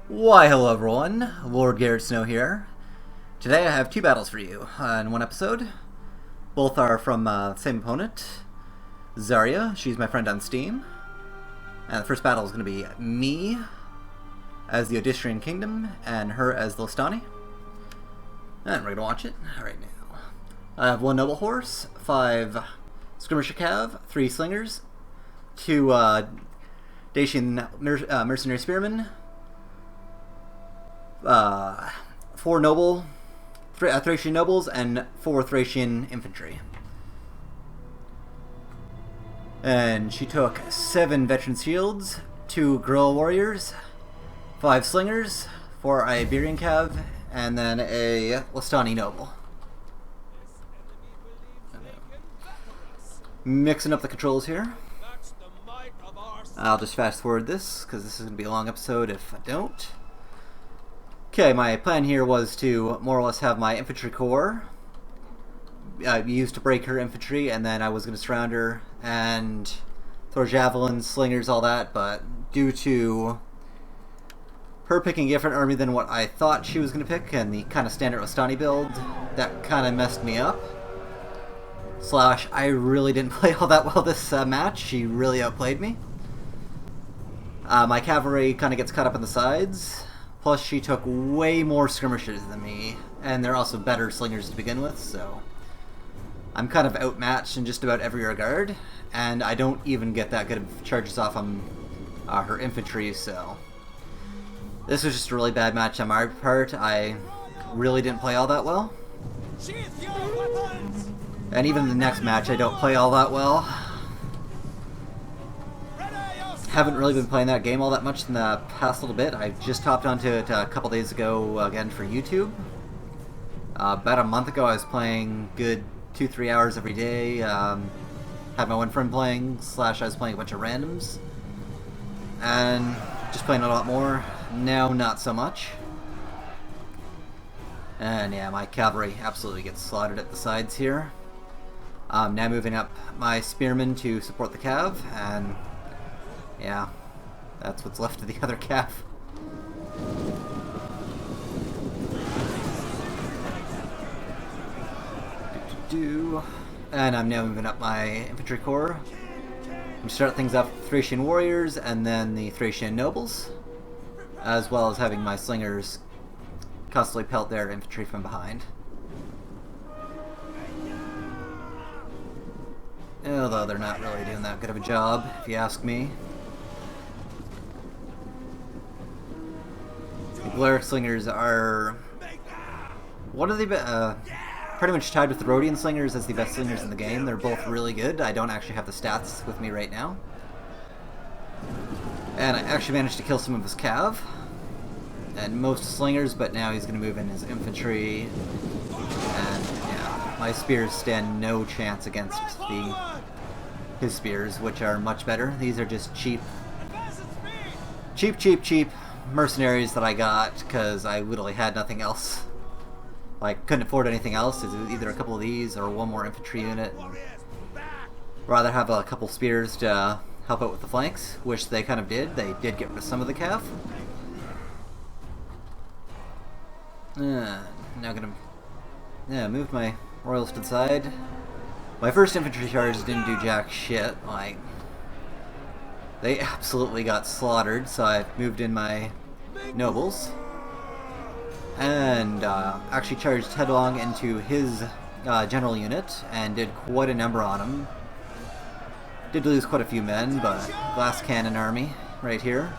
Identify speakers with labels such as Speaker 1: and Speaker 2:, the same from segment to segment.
Speaker 1: Why, hello everyone, Lord Garrett Snow here. Today I have two battles for you in one episode. Both are from the same opponent, Zarya. She's my friend on Steam. And the first battle is going to be me as the Odrysian Kingdom and her as the Lusitani. And we're going to watch it right now. I have 1 noble horse, 5 skirmisher cav, 3 slingers, 2 Dacian mercenary spearmen, 4 Thracian nobles, and 4 Thracian infantry. And she took 7 veteran shields, 2 guerrilla warriors, 5 slingers, 4 Iberian cav, and then a Lusitani noble. Mixing up the controls here. I'll just fast forward this because this is going to be a long episode if I don't. Okay, my plan here was to more or less have my infantry corps used to break her infantry, and then I was going to surround her and throw javelins, slingers, all that, but due to her picking a different army than what I thought she was going to pick, and the kind of standard Lusitani build, that kind of messed me up. Slash, I really didn't play all that well this match. She really outplayed me. My cavalry kind of gets cut up in the sides. Plus, she took way more skirmishers than me, and they're also better slingers to begin with, so I'm kind of outmatched in just about every regard, and I don't even get that good of charges off on her infantry, so this was just a really bad match on my part. I really didn't play all that well. And even in the next match, I don't play all that well. Haven't really been playing that game all that much in the past little bit. I just hopped onto it a couple days ago again for YouTube. About a month ago I was playing good 2-3 hours every day. Had my one friend playing, slash I was playing a bunch of randoms. And just playing a lot more. Now not so much. And yeah, my cavalry absolutely gets slaughtered at the sides here. Now moving up my spearmen to support the cav, and yeah, that's what's left of the other cav. And I'm now moving up my infantry corps. We start things off with Thracian warriors and then the Thracian nobles, as well as having my slingers constantly pelt their infantry from behind. Although they're not really doing that good of a job, if you ask me. The Galaric slingers are one of the pretty much tied with the Rhodian slingers as the best slingers in the game. They're both really good. I don't actually have the stats with me right now. And I actually managed to kill some of his cav and most slingers, but now he's going to move in his infantry. And yeah, my spears stand no chance against his spears, which are much better. These are just cheap mercenaries that I got because I literally had nothing else. Like, couldn't afford anything else. It's either a couple of these or one more infantry unit. Rather have a couple spears to help out with the flanks, which they kind of did. They did get rid of some of the cav. Now gonna move my royals to the side. My first infantry charge didn't do jack shit. Like, they absolutely got slaughtered, so I moved in my nobles. And actually charged headlong into his general unit and did quite a number on him. Did lose quite a few men, but glass cannon army right here.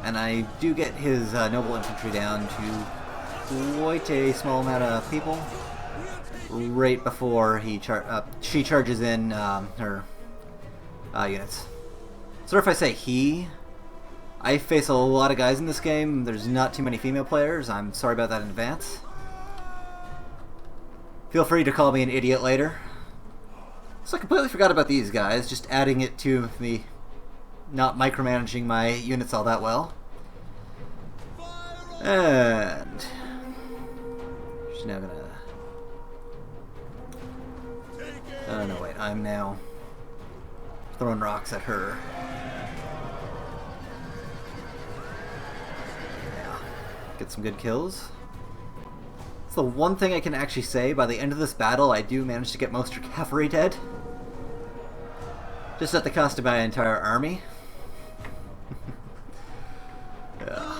Speaker 1: And I do get his noble infantry down to quite a small amount of people right before she charges in her units. So if I say he, I face a lot of guys in this game. There's not too many female players. I'm sorry about that in advance. Feel free to call me an idiot later. So I completely forgot about these guys, just adding it to me not micromanaging my units all that well. And she's now gonna... Oh no, wait, I'm now throwing rocks at her. Get some good kills. It's the one thing I can actually say, by the end of this battle I do manage to get most of cavalry dead. Just at the cost of my entire army. Yeah.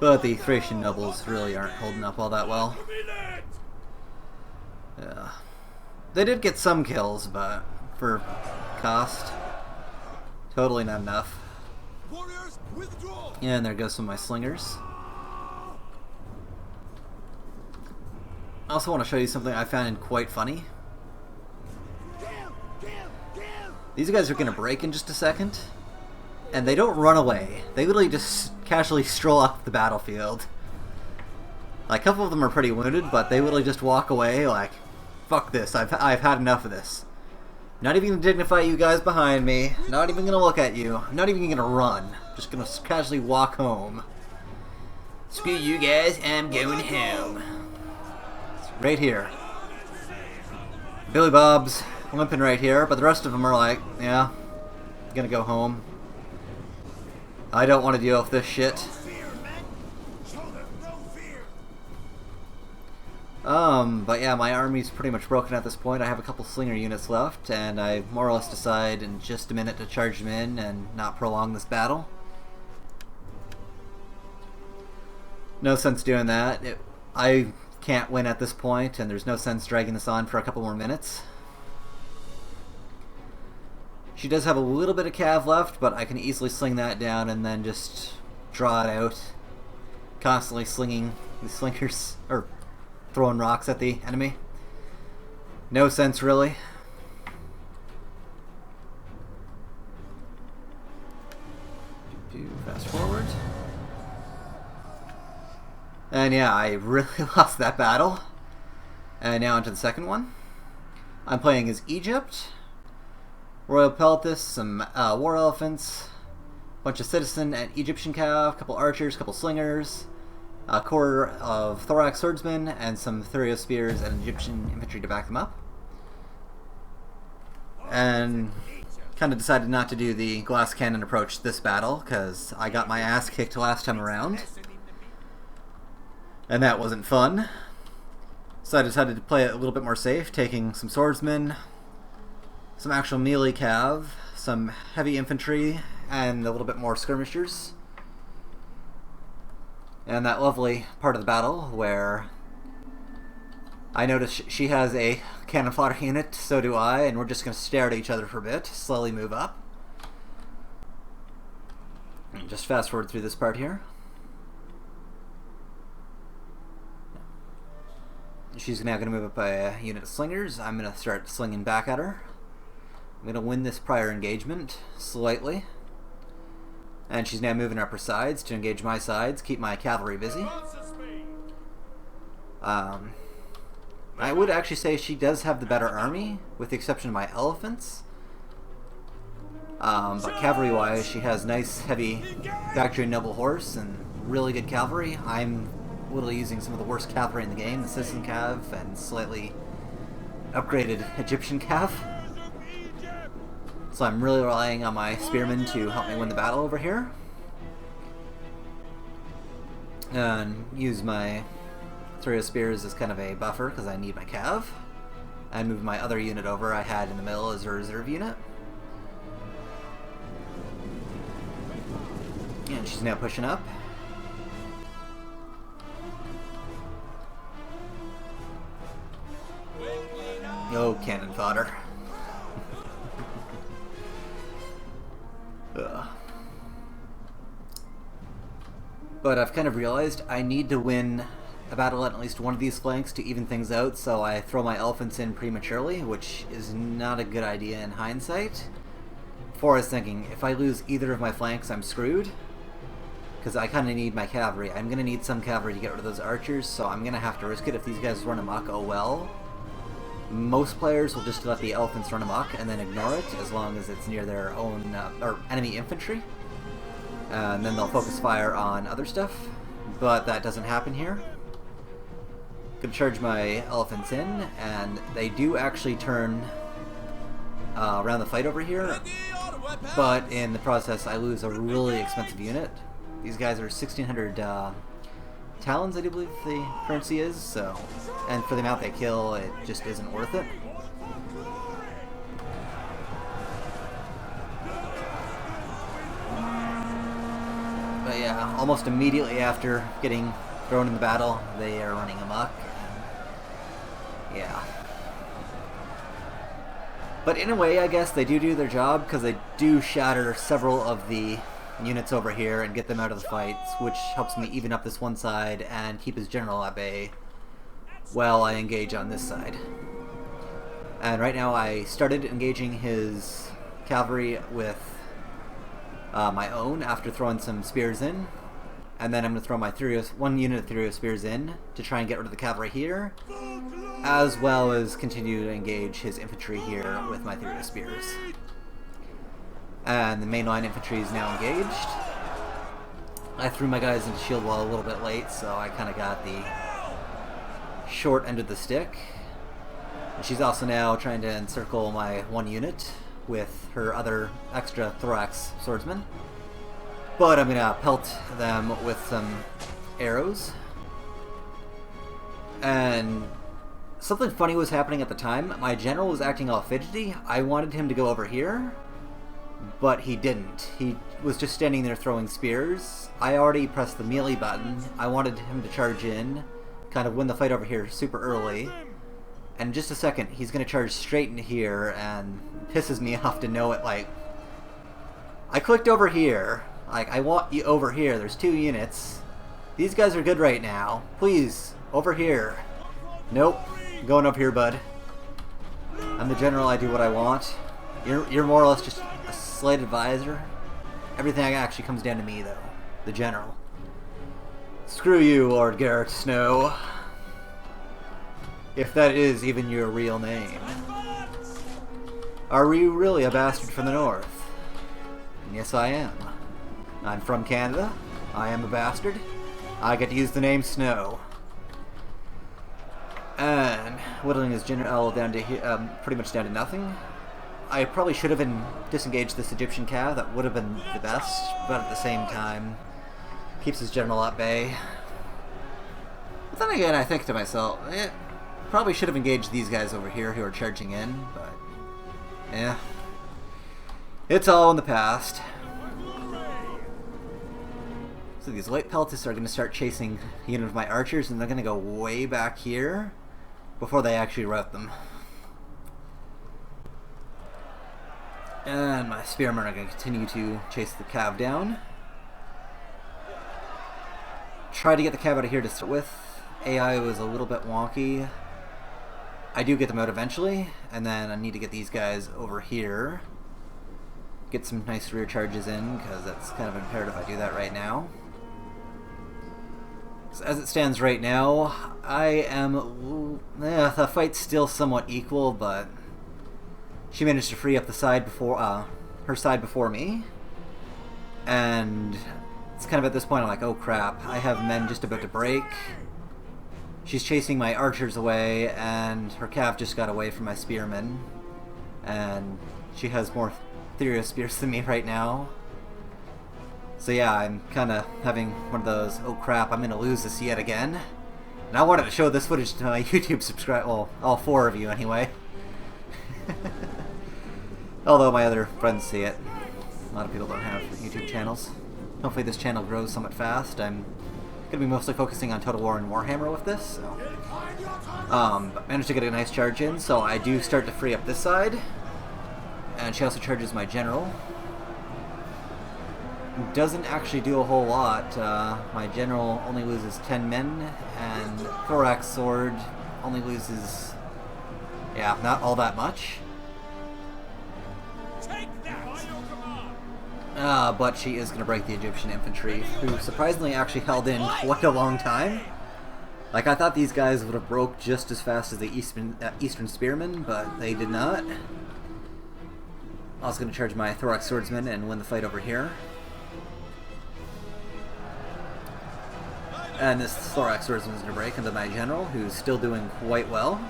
Speaker 1: But the Thracian nobles really aren't holding up all that well. Yeah. They did get some kills, but for cost, totally not enough. And there goes some of my slingers. I also want to show you something I found quite funny. These guys are going to break in just a second, and they don't run away. They literally just casually stroll off the battlefield. Like, a couple of them are pretty wounded, but they literally just walk away like, fuck this, I've had enough of this. Not even going to dignify you guys behind me, not even going to look at you, I'm not even going to run. Just going to casually walk home. Screw you guys, I'm going home. It's right here. Billy Bob's limping right here, but the rest of them are like, yeah, gonna go home. I don't want to deal with this shit. But yeah, my army's pretty much broken at this point. I have a couple slinger units left, and I more or less decide in just a minute to charge them in and not prolong this battle. No sense doing that. I can't win at this point, and there's no sense dragging this on for a couple more minutes. She does have a little bit of cav left, but I can easily sling that down and then just draw it out. Constantly slinging the slingers, or throwing rocks at the enemy. No sense, really. Fast forward. And yeah, I really lost that battle. And now onto the second one. I'm playing as Egypt. Royal Peltis, some war elephants, bunch of citizen and Egyptian cav, couple archers, couple slingers, a corps of thorax swordsmen, and some Thurio spears and Egyptian infantry to back them up. And kind of decided not to do the glass cannon approach this battle, because I got my ass kicked last time around. And that wasn't fun. So I decided to play it a little bit more safe, taking some swordsmen, some actual melee cav, some heavy infantry, and a little bit more skirmishers. And that lovely part of the battle where I notice she has a cannon fodder unit, so do I, and we're just going to stare at each other for a bit, slowly move up. And just fast forward through this part here. She's now going to move up a unit of slingers. I'm going to start slinging back at her. I'm going to win this prior engagement slightly. And she's now moving up her sides to engage my sides, keep my cavalry busy. I would actually say she does have the better army, with the exception of my elephants. But cavalry-wise, she has nice, heavy Baktria noble horse and really good cavalry. I'm literally using some of the worst cavalry in the game, the citizen cav and slightly upgraded Egyptian cav. So I'm really relying on my spearmen to help me win the battle over here. And use my Thurio spears as kind of a buffer because I need my cav. And move my other unit over I had in the middle as a reserve unit. And she's now pushing up. No cannon fodder. But I've kind of realized I need to win a battle at least one of these flanks to even things out, so I throw my elephants in prematurely, which is not a good idea in hindsight. Before I was thinking, if I lose either of my flanks, I'm screwed. Because I kind of need my cavalry. I'm going to need some cavalry to get rid of those archers, so I'm going to have to risk it. If these guys run amok, oh well. Most players will just let the elephants run amok and then ignore it, as long as it's near their own, or enemy infantry. And then they'll focus fire on other stuff, but that doesn't happen here. Gonna charge my elephants in, and they do actually turn around the fight over here, but in the process I lose a really expensive unit. These guys are 1,600 talons, I do believe the currency is, so, and for the amount they kill, it just isn't worth it. But yeah, almost immediately after getting thrown in the battle, they are running amok. Yeah. But in a way, I guess they do their job, because they do shatter several of the units over here and get them out of the fights, which helps me even up this one side and keep his general at bay while I engage on this side. And right now I started engaging his cavalry with my own after throwing some spears in, and then I'm going to throw my one unit of Thurio spears in to try and get rid of the cavalry here, as well as continue to engage his infantry here with my Thurio spears. And the mainline infantry is now engaged. I threw my guys into shield wall a little bit late, so I kind of got the short end of the stick. And she's also now trying to encircle my one unit with her other extra thorax swordsman. But I'm going to pelt them with some arrows. And something funny was happening at the time. My general was acting all fidgety. I wanted him to go over here, but he didn't. He was just standing there throwing spears. I already pressed the melee button. I wanted him to charge in, kind of win the fight over here super early. And in just a second, he's going to charge straight into here, and pisses me off to know it. Like, I clicked over here. Like, I want you over here. There's 2 units. These guys are good right now. Please, over here. Nope. I'm going over here, bud. I'm the general. I do what I want. You're more or less just a slight advisor. Everything actually comes down to me, though. The general. Screw you, Lord Garrett Snow. If that is even your real name. Are you really a bastard from the north? Yes, I am. I'm from Canada. I am a bastard. I get to use the name Snow. And whittling his general down to pretty much down to nothing. I probably should have disengaged this Egyptian cav. That would have been the best, but at the same time, keeps his general at bay. But then again, I think to myself, probably should have engaged these guys over here who are charging in, but yeah, it's all in the past. So these light peltists are going to start chasing a unit of my archers, and they're going to go way back here before they actually rout them. And my spearmen are going to continue to chase the cav down. Try to get the cav out of here to start with. AI was a little bit wonky. I do get them out eventually, and then I need to get these guys over here. Get some nice rear charges in, because that's kind of imperative I do that right now. So as it stands right now, the fight's still somewhat equal, but she managed to free up the side before her side before me, and it's kind of at this point I'm like, oh crap, I have men just about to break. She's chasing my archers away, and her cav just got away from my spearmen, and she has more Thurio spears than me right now. So yeah, I'm kind of having one of those, oh crap, I'm going to lose this yet again. And I wanted to show this footage to my YouTube subscribers, well, all 4 of you anyway. Although my other friends see it. A lot of people don't have YouTube channels. Hopefully this channel grows somewhat fast. I'm going to be mostly focusing on Total War and Warhammer with this. So. But managed to get a nice charge in, so I do start to free up this side. And she also charges my general. Doesn't actually do a whole lot. My general only loses 10 men, and Thorax Sword only loses, yeah, not all that much. But she is going to break the Egyptian infantry, who surprisingly actually held in quite a long time. Like, I thought these guys would have broke just as fast as the Eastern Spearmen, but they did not. I was going to charge my Thorax Swordsman and win the fight over here. And this Thorax Swordsman is going to break into my general, who's still doing quite well.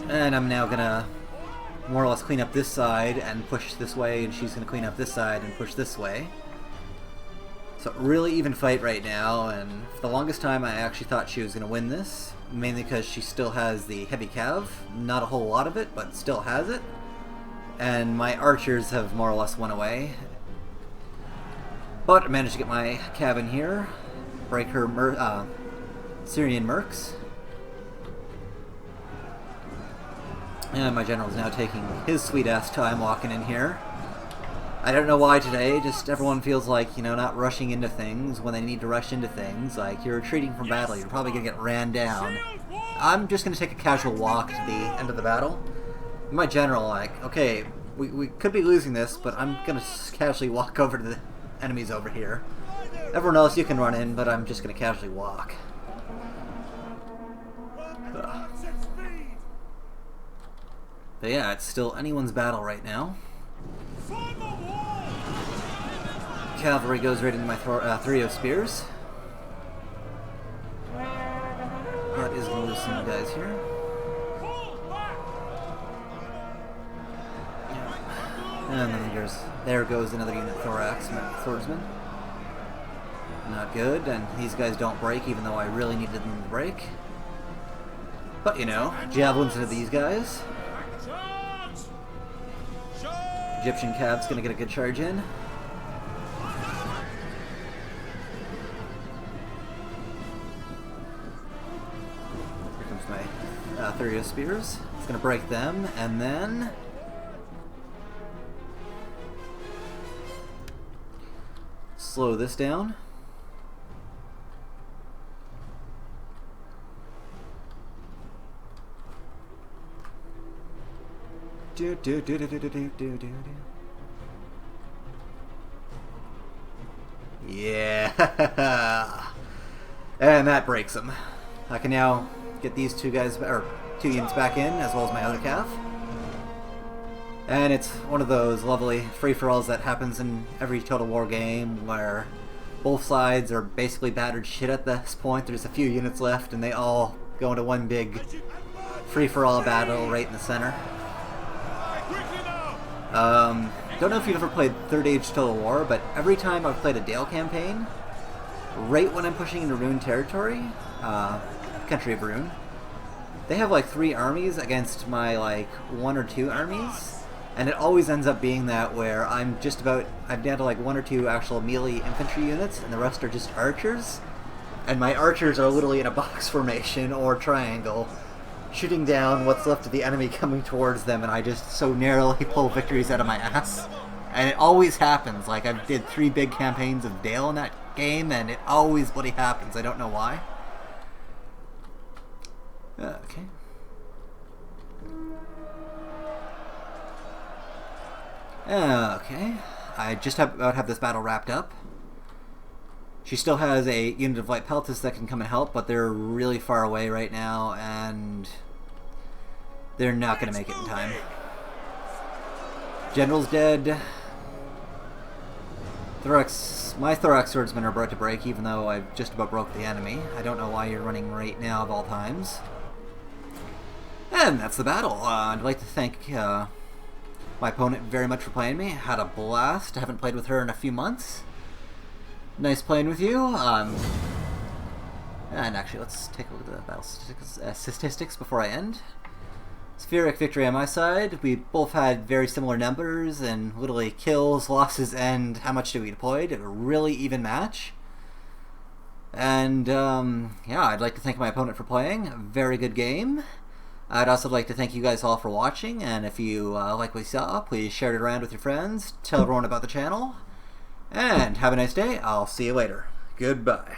Speaker 1: And I'm now going to more or less clean up this side and push this way, and she's going to clean up this side and push this way. So really even fight right now, and for the longest time I actually thought she was going to win this, mainly because she still has the heavy cav. Not a whole lot of it, but still has it. And my archers have more or less went away. But I managed to get my cav in here, break her Syrian mercs. And my general's now taking his sweet-ass time walking in here. I don't know why today, just everyone feels like, you know, not rushing into things when they need to rush into things. Like, you're retreating from battle, you're probably going to get ran down. I'm just going to take a casual walk to the end of the battle. My general, like, okay, we could be losing this, but I'm going to casually walk over to the enemies over here. Everyone else, you can run in, but I'm just going to casually walk. Ugh. But yeah, it's still anyone's battle right now. Cavalry goes right into my trio spears. That is going to lose some guys here. And then there goes another unit thorax, swordsman. Not good, and these guys don't break even though I really needed them to break. But you know, javelins into these guys. Egyptian cav's gonna get a good charge in. Here comes my Thurio spears. It's gonna break them, and then slow this down. Yeah, and that breaks them. I can now get these two guys, or 2 units back in, as well as my other calf. And it's one of those lovely free-for-alls that happens in every Total War game, where both sides are basically battered shit at this point. There's a few units left, and they all go into one big free-for-all battle right in the center. Don't know if you've ever played Third Age Total War, but every time I've played a Dale campaign, right when I'm pushing into Rune territory, Country of Rune, they have like 3 armies against my like 1 or 2 armies, and it always ends up being that where I'm down to like 1 or 2 actual melee infantry units, and the rest are just archers, and my archers are literally in a box formation or triangle, shooting down what's left of the enemy coming towards them, and I just so narrowly pull victories out of my ass. And it always happens. Like, I did 3 big campaigns of Dale in that game, and it always bloody happens. I don't know why. Okay. Okay. I just about have this battle wrapped up. She still has a unit of light peltas that can come and help, but they're really far away right now, and they're not going to make it in time. General's dead. My thorax swordsmen are about to break, even though I've just about broke the enemy. I don't know why you're running right now of all times. And that's the battle. I'd like to thank my opponent very much for playing me. Had a blast. I haven't played with her in a few months. Nice playing with you. And actually, let's take a look at the battle statistics before I end. Spheric victory on my side. We both had very similar numbers and literally kills, losses, and how much did we deployed. A really even match. And yeah, I'd like to thank my opponent for playing. A very good game. I'd also like to thank you guys all for watching, and if you like what you saw, please share it around with your friends, tell everyone about the channel, and have a nice day. I'll see you later. Goodbye.